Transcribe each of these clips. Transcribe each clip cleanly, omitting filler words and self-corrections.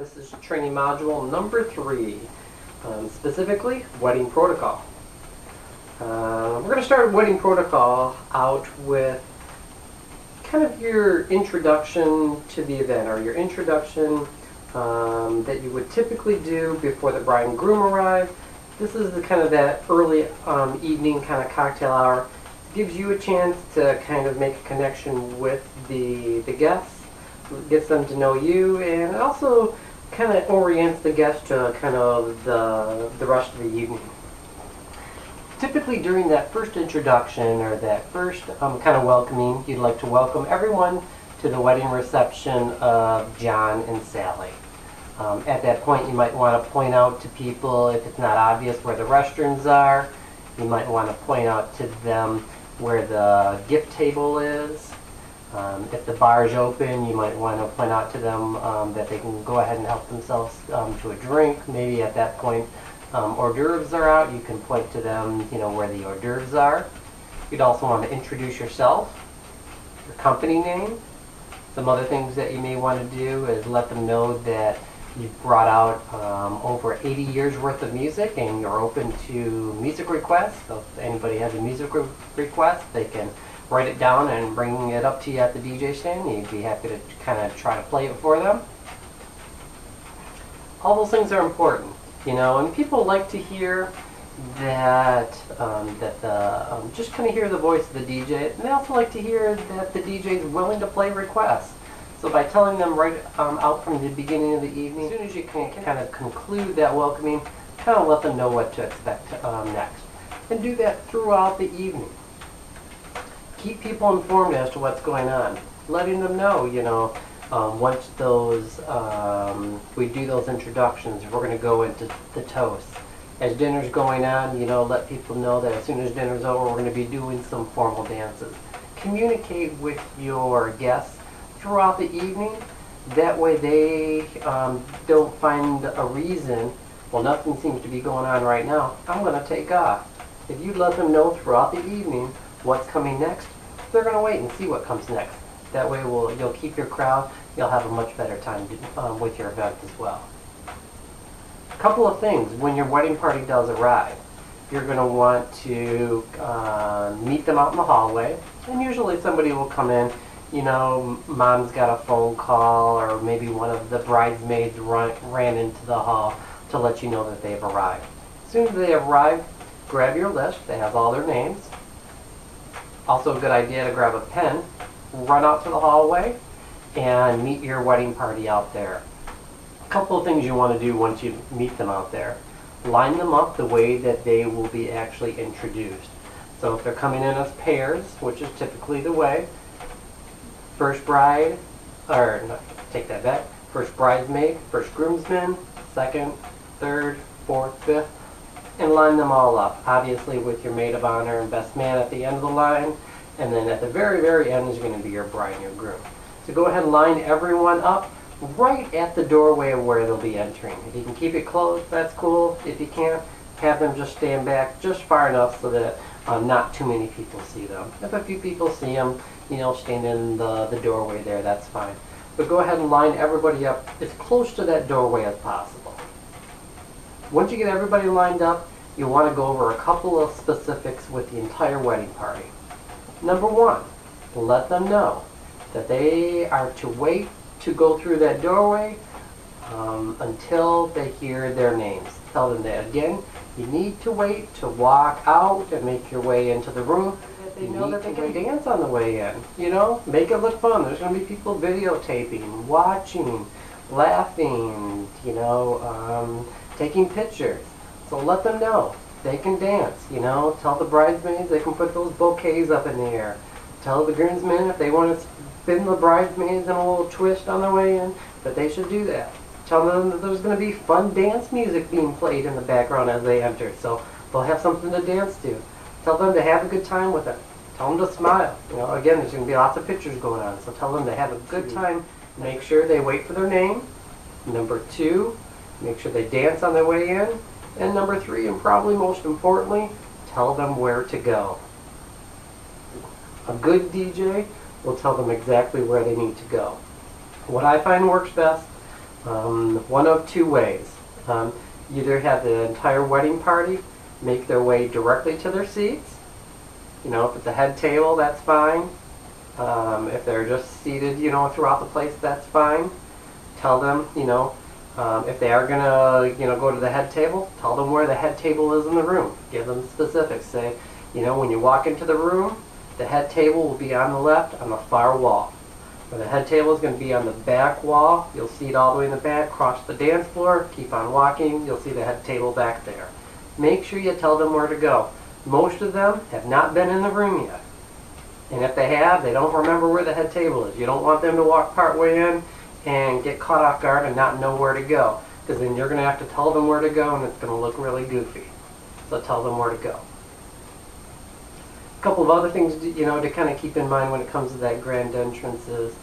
This is training module number 3, specifically wedding protocol. We're going to start wedding protocol out with kind of your introduction to the event, or your introduction that you would typically do before the bride and groom arrive. This is the kind of that early evening kind of cocktail hour. Gives you a chance to kind of make a connection with the guests, gets them to know you, and it also kind of orients the guests to kind of the rest of the evening. Typically during that first introduction, or that first kind of welcoming, you'd like to welcome everyone to the wedding reception of John and Sally. At that point, you might want to point out to people, if it's not obvious, where the restrooms are. You might want to point out to them where the gift table is. If the bar is open, you might want to point out to them that they can go ahead and help themselves to a drink. Maybe at that point, hors d'oeuvres are out. You can point to them, where the hors d'oeuvres are. You'd also want to introduce yourself, your company name. Some other things that you may want to do is let them know that you've brought out over 80 years worth of music and you're open to music requests. So if anybody has a music request, they can write it down and bring it up to you at the DJ stand. You'd be happy to kind of try to play it for them. All those things are important, and people like to hear that just kind of hear the voice of the DJ, and they also like to hear that the DJ is willing to play requests. So by telling them right out from the beginning of the evening, as soon as you can kind of conclude that welcoming, kind of let them know what to expect next. And do that throughout the evening. Keep people informed as to what's going on. Letting them know, once those, we do those introductions, we're going to go into the toast. As dinner's going on, let people know that as soon as dinner's over, we're going to be doing some formal dances. Communicate with your guests throughout the evening. That way they don't find a reason, well, nothing seems to be going on right now, I'm going to take off. If you let them know throughout the evening what's coming next, they're going to wait and see what comes next. That way you'll keep your crowd, you'll have a much better time with your event as well. A couple of things, when your wedding party does arrive, you're going to want to meet them out in the hallway, and usually somebody will come in. Mom's got a phone call, or maybe one of the bridesmaids ran into the hall to let you know that they've arrived. As soon as they arrive, grab your list that has all their names. Also a good idea to grab a pen, run out to the hallway, and meet your wedding party out there. A couple of things you want to do once you meet them out there. Line them up the way that they will be actually introduced. So if they're coming in as pairs, which is typically the way, first bride, or no, take that back, first bridesmaid, first groomsman, second, third, fourth, fifth, and line them all up. Obviously with your maid of honor and best man at the end of the line, and then at the very, very end is going to be your bride and your groom. So go ahead and line everyone up right at the doorway of where they'll be entering. If you can keep it closed, that's cool. If you can't, have them just stand back just far enough so that not too many people see them. If a few people see them, stand in the doorway there, that's fine. But go ahead and line everybody up as close to that doorway as possible. Once you get everybody lined up, you want to go over a couple of specifics with the entire wedding party. Number one, let them know that they are to wait to go through that doorway until they hear their names. Tell them that again, you need to wait to walk out and make your way into the room. They know that they can dance on the way in. Make it look fun. There's going to be people videotaping, watching, laughing, taking pictures. So let them know they can dance. Tell the bridesmaids they can put those bouquets up in the air. Tell the groomsmen if they want to spin the bridesmaids in a little twist on their way in, that they should do that. Tell them that there's going to be fun dance music being played in the background as they enter, so they'll have something to dance to. Tell them to have a good time with it. Tell them to smile. Again, there's going to be lots of pictures going on, so tell them to have a good time. Make sure they wait for their name. Number 2, make sure they dance on their way in. And number 3, and probably most importantly, tell them where to go. A good DJ will tell them exactly where they need to go. What I find works best, one of two ways. Either have the entire wedding party make their way directly to their seats. You know, if it's a head table, that's fine. If they're just seated, you know, throughout the place, that's fine. Tell them, you know, if they are gonna, you know, go to the head table, tell them where the head table is in the room. Give them specifics. Say, you know, when you walk into the room, the head table will be on the left on the far wall. Or the head table is going to be on the back wall. You'll see it all the way in the back. Cross the dance floor. Keep on walking. You'll see the head table back there. Make sure you tell them where to go. Most of them have not been in the room yet. And if they have, they don't remember where the head table is. You don't want them to walk part way in and get caught off guard and not know where to go. Because then you're going to have to tell them where to go and it's going to look really goofy. So tell them where to go. A couple of other things, you know, to kind of keep in mind when it comes to that grand entrance is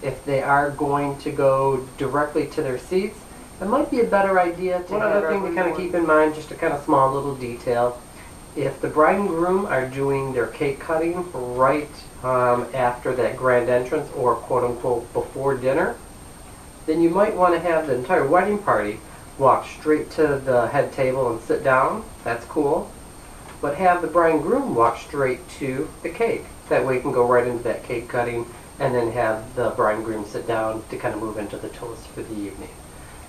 if they are going to go directly to their seats, it might be a better idea to. One other thing to kind of keep in mind, just a kind of small little detail, if the bride and groom are doing their cake cutting right after that grand entrance or quote unquote before dinner, then you might want to have the entire wedding party walk straight to the head table and sit down. That's cool. But have the bride and groom walk straight to the cake. That way you can go right into that cake cutting and then have the bride and groom sit down to kind of move into the toast for the evening.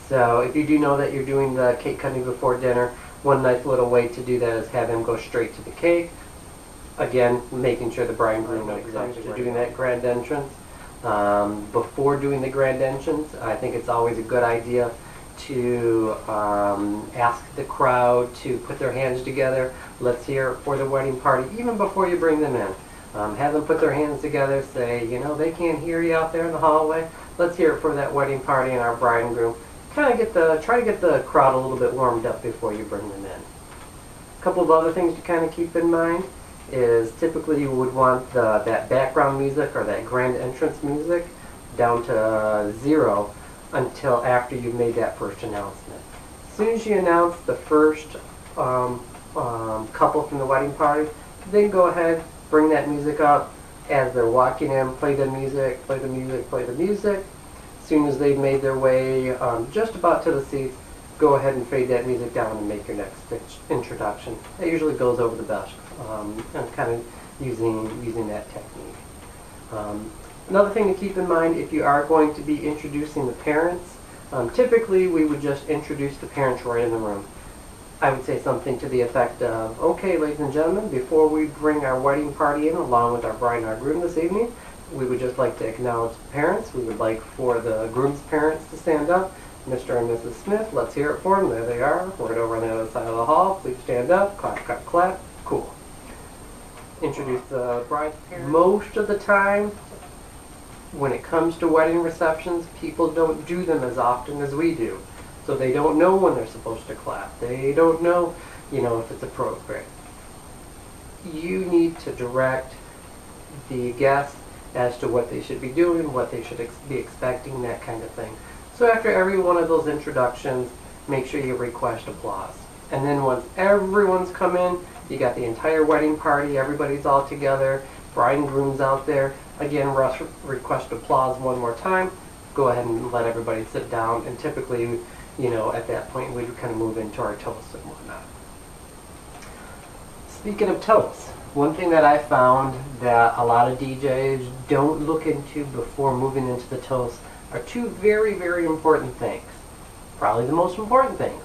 So if you do know that you're doing the cake cutting before dinner, one nice little way to do that is have them go straight to the cake. Again, making sure the bride and groom know exactly to doing that grand entrance. Before doing the grand entrance, I think it's always a good idea to ask the crowd to put their hands together. Let's hear it for the wedding party, even before you bring them in. Have them put their hands together, say, you know, they can't hear you out there in the hallway. Let's hear it for that wedding party and our bride and groom. Try to get the crowd a little bit warmed up before you bring them in. A couple of other things to kind of keep in mind is typically you would want that background music or that grand entrance music down to 0 until after you've made that first announcement. As soon as you announce the first couple from the wedding party, then go ahead, bring that music up as they're walking in, play the music, play the music, play the music. As soon as they've made their way just about to the seats, go ahead and fade that music down and make your next introduction. That usually goes over the best, and kind of using that technique. Another thing to keep in mind, if you are going to be introducing the parents, typically we would just introduce the parents right in the room. I would say something to the effect of, okay, ladies and gentlemen, before we bring our wedding party in along with our bride and our groom this evening, we would just like to acknowledge the parents. We would like for the groom's parents to stand up. Mr. and Mrs. Smith, let's hear it for them. There they are, right over on the other side of the hall. Please stand up, clap, clap, clap. Cool. Introduce the bride's parents. Most of the time, when it comes to wedding receptions, people don't do them as often as we do. So they don't know when they're supposed to clap. They don't know, you know, if it's appropriate. You need to direct the guests as to what they should be doing, what they should be expecting, that kind of thing. So after every one of those introductions, make sure you request applause. And then once everyone's come in, you got the entire wedding party, everybody's all together, bride and groom's out there. Again, request applause one more time. Go ahead and let everybody sit down, and typically, you know, at that point we kind of move into our toasts and whatnot. Speaking of toasts, one thing that I found that a lot of DJs don't look into before moving into the toast are two very, very important things. Probably the most important things.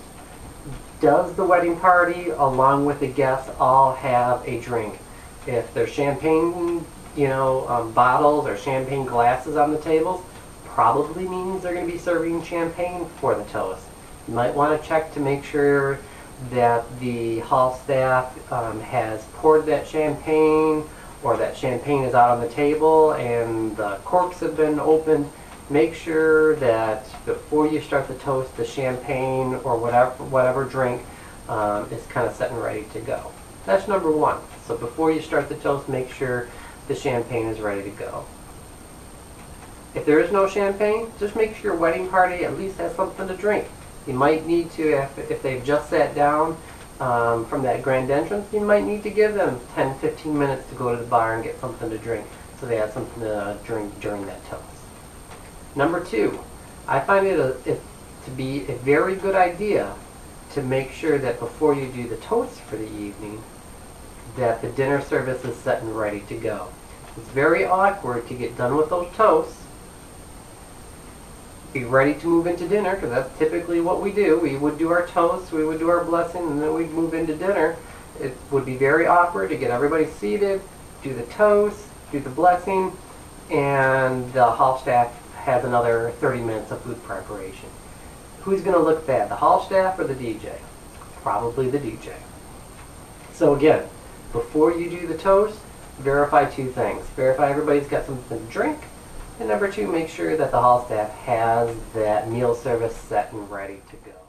Does the wedding party, along with the guests, all have a drink? If there's champagne, you know, bottles or champagne glasses on the tables, probably means they're going to be serving champagne for the toast. You might want to check to make sure that the hall staff has poured that champagne, or that champagne is out on the table and the corks have been opened. Make sure that before you start the toast, the champagne or whatever drink is kind of set and ready to go. That's number one. So before you start the toast, make sure the champagne is ready to go. If there is no champagne, just make sure your wedding party at least has something to drink. You might need to, if they've just sat down from that grand entrance, you might need to give them 10-15 minutes to go to the bar and get something to drink, so they have something to drink during that toast. Number two, I find it to be a very good idea to make sure that before you do the toast for the evening, that the dinner service is set and ready to go. It's very awkward to get done with those toasts, be ready to move into dinner, because that's typically what we do. We would do our toast, we would do our blessing, and then we'd move into dinner. It would be very awkward to get everybody seated, do the toast, do the blessing, and the hall staff has another 30 minutes of food preparation. Who's going to look bad, the hall staff or the DJ? Probably the DJ. So again, before you do the toast, verify two things. Verify everybody's got something to drink, and number two, make sure that the hall staff has that meal service set and ready to go.